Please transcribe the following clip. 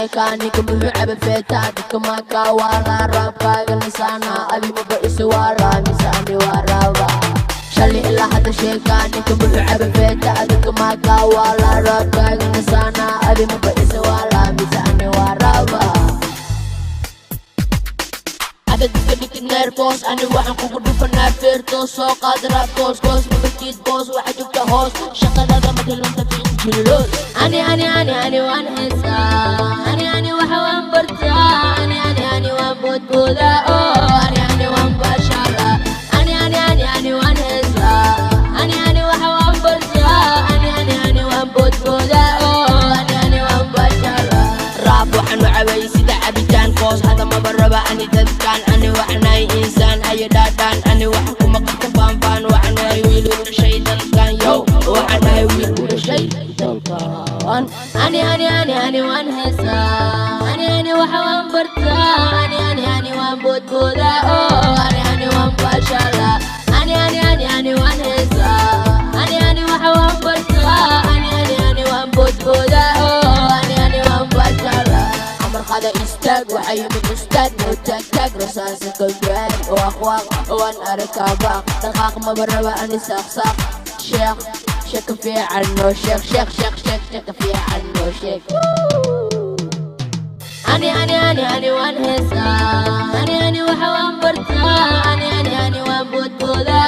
sheekaani kamuxuu caba feetaadka maka waala raabkaaga lisaana adi mabaiso waaraa misaani waa raaba shali ilaa hadda sheekaani kamuxuu caba feetaadka maka waala raabkaaga lisaana adi mabaiso waaraa misaani waa raaba nervous ani waxaan kugu dhufanaa feertoos soo qaad raabkoos koos mabakid boos waxa joogta hoos shaqadada madalunta fiinjiloos ani waan heesaa ani waxa waan bartaa ani waan boodboodaa oo ani waan baashaalaa ani waan heesaa ani waxa waan bartaa ani waan boodboodaa oo ani waan baashaalaa raab waxaan u cabay sida cabitaan koos hada maba raba ani dadkaan ani waxnahay insaan hayo dhaadhaan ani wax kuma qabta faanfaan waxnahay wiil u dhashay dalkan yow waxnahay wiil u dhashay dalkan ani waan heesaa ani waxa waan bartaa ani waan boodboodaa oo ani waan baashaalaa ani waan heesaa ani waxa waan bartaa ani waan boodboodaa oo ani waan baashaalaa مرقدة استاق وحي من استاق وتاك رصاص كبير واخواق وان اركاباق دقاق مبربا اني ساق شيك في عنو شيك في عنو شيك اني وان هسا اني وحوان برتا اني وان بود بودا